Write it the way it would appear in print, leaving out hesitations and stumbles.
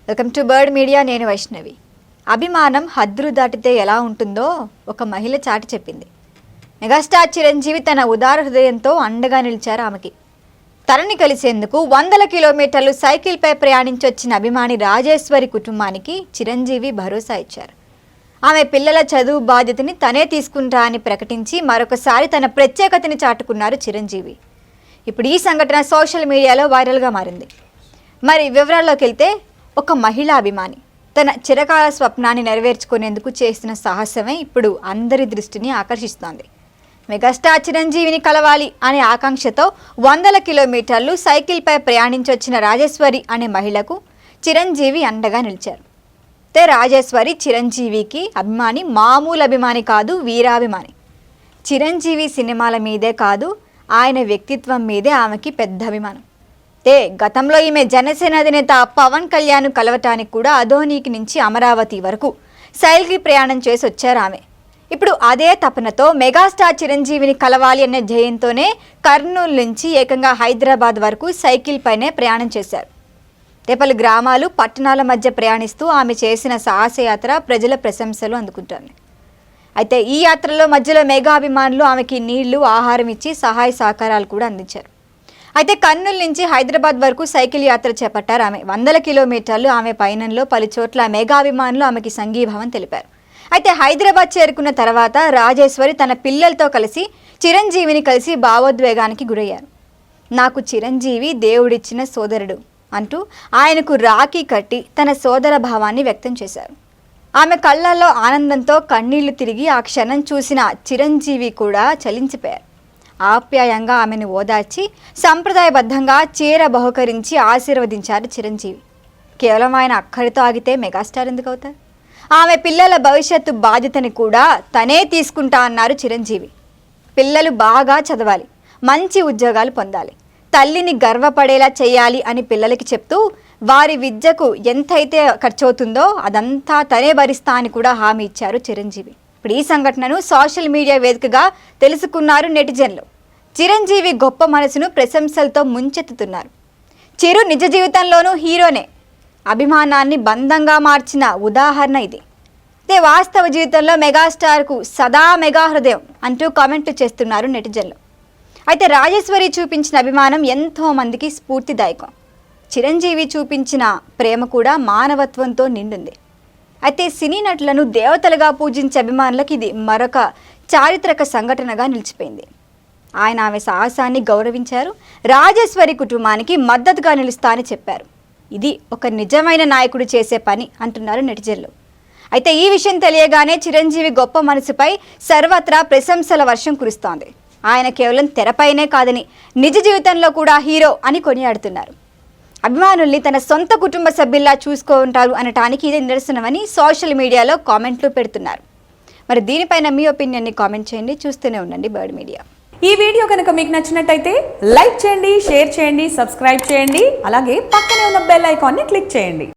Welcome to bird media. నేను వైష్ణవి. అభిమానం హద్దులు దాటితే ఎలా ఉంటుందో ఒక మహిళ చాటి చెప్పింది. మెగాస్టార్ చిరంజీవి తన ఉదార హృదయంతో అండగా నిలిచారు ఆమెకి. తనని కలిసేందుకు 100 కిలోమీటర్లు సైకిల్పై ప్రయాణించొచ్చిన అభిమాని రాజేశ్వరి కుటుంబానికి చిరంజీవి భరోసా ఇచ్చారు. ఆమె పిల్లల చదువు బాధ్యతని తనే తీసుకుంటా అని ప్రకటించి మరొకసారి తన ప్రత్యేకతని చాటుకున్నారు చిరంజీవి. ఇప్పుడు ఈ సంఘటన సోషల్ మీడియాలో వైరల్గా మారింది. మరి వివరాల్లోకి వెళ్తే, ఒక మహిళా అభిమాని తన చిరకాల స్వప్నాన్ని నెరవేర్చుకునేందుకు చేసిన సాహసమే ఇప్పుడు అందరి దృష్టిని ఆకర్షిస్తోంది. మెగాస్టార్ చిరంజీవిని కలవాలి అనే ఆకాంక్షతో 100 కిలోమీటర్లు సైకిల్పై ప్రయాణించొచ్చిన రాజేశ్వరి అనే మహిళకు చిరంజీవి అండగా నిలిచారు. రాజేశ్వరి చిరంజీవికి అభిమాని, మామూలు అభిమాని కాదు, వీరాభిమాని. చిరంజీవి సినిమాల మీదే కాదు, ఆయన వ్యక్తిత్వం మీదే ఆమెకి పెద్ద అభిమానం. గతంలో ఈమె జనసేన అధినేత పవన్ కళ్యాణ్ కలవటానికి కూడా అధోనికి నుంచి అమరావతి వరకు సైకిల్ ప్రయాణం చేసి వచ్చారు ఆమె. ఇప్పుడు అదే తపనతో మెగాస్టార్ చిరంజీవిని కలవాలి అనే ధ్యేయంతోనే కర్నూలు నుంచి ఏకంగా హైదరాబాద్ వరకు సైకిల్ పైనే ప్రయాణం చేశారు. పలు గ్రామాలు, పట్టణాల మధ్య ప్రయాణిస్తూ ఆమె చేసిన సాహసయాత్ర ప్రజల ప్రశంసలు అందుకుంటోంది. అయితే ఈ యాత్రలో మధ్యలో మెగా అభిమానులు ఆమెకి నీళ్లు, ఆహారం ఇచ్చి సహాయ సహకారాలు కూడా అందించారు. అయితే కర్నూలు నుంచి హైదరాబాద్ వరకు సైకిల్ యాత్ర చేపట్టారు ఆమె. 100 కిలోమీటర్లు ఆమె పయనంలో పలు చోట్ల మెగా అభిమానులు ఆమెకి సంఘీభావం తెలిపారు. అయితే హైదరాబాద్ చేరుకున్న తర్వాత రాజేశ్వరి తన పిల్లలతో కలిసి చిరంజీవిని కలిసి భావోద్వేగానికి గురయ్యారు. నాకు చిరంజీవి దేవుడిచ్చిన సోదరుడు అంటూ ఆయనకు రాఖీ కట్టి తన సోదర భావాన్ని వ్యక్తం చేశారు. ఆమె కళ్ళల్లో ఆనందంతో కన్నీళ్లు తిరిగి ఆ క్షణం చూసిన చిరంజీవి కూడా చలించిపోయారు. ఆప్యాయంగా ఆమెను ఓదార్చి సంప్రదాయబద్ధంగా చీర బహుకరించి ఆశీర్వదించారు చిరంజీవి. కేవలం ఆయన అక్కడితో ఆగితే మెగాస్టార్ ఎందుకు అవుతారు? ఆమె పిల్లల భవిష్యత్తు బాధ్యతని కూడా తనే తీసుకుంటా అన్నారు చిరంజీవి. పిల్లలు బాగా చదవాలి, మంచి ఉద్యోగాలు పొందాలి, తల్లిని గర్వపడేలా చేయాలి అని పిల్లలకి చెప్తూ వారి విద్యకు ఎంతైతే ఖర్చు అవుతుందో అదంతా తనే భరిస్తా అని కూడా హామీ ఇచ్చారు చిరంజీవి. ఇప్పుడు ఈ సంఘటనను సోషల్ మీడియా వేదికగా తెలుసుకున్నారు నెటిజన్లు. చిరంజీవి గొప్ప మనసును ప్రశంసలతో ముంచెత్తుతున్నారు. చిరు నిజ జీవితంలోనూ హీరోనే, అభిమానాన్ని బంధంగా మార్చిన ఉదాహరణ ఇది. వాస్తవ జీవితంలో మెగాస్టార్కు సదా మెగా హృదయం అంటూ కామెంట్లు చేస్తున్నారు నెటిజన్లు. అయితే రాజేశ్వరి చూపించిన అభిమానం ఎంతో మందికి స్ఫూర్తిదాయకం. చిరంజీవి చూపించిన ప్రేమ కూడా మానవత్వంతో నిండుంది. అయితే సినీ నటులను దేవతలుగా పూజించే అభిమానులకు ఇది మరొక చారిత్రక సంఘటనగా నిలిచిపోయింది. ఆయన ఆమె సాహసాన్ని గౌరవించారు. రాజేశ్వరి కుటుంబానికి మద్దతుగా నిలుస్తా అని చెప్పారు. ఇది ఒక నిజమైన నాయకుడు చేసే పని అంటున్నారు నెటిజన్లు. అయితే ఈ విషయం తెలియగానే చిరంజీవి గొప్ప మనసుపై సర్వత్రా ప్రశంసల వర్షం కురుస్తోంది. ఆయన కేవలం తెరపైనే కాదని నిజ జీవితంలో కూడా హీరో అని కొనియాడుతున్నారు. అభిమానుల్ని తన సొంత కుటుంబ సభ్యుల్లా చూసుకుంటారు అనటానికి ఇదే నిదర్శనమని సోషల్ మీడియాలో కామెంట్లు పెడుతున్నారు. మరి దీనిపైన మీ ఒపీనియన్ని కామెంట్ చేయండి. చూస్తూనే ఉండండి బర్డ్ మీడియా. ఈ వీడియో కనుక మీకు నచ్చినట్టయితే లైక్ చేయండి, షేర్ చేయండి, సబ్స్క్రైబ్ చేయండి. అలాగే పక్కనే ఉన్న బెల్ ఐకాన్ని క్లిక్ చేయండి.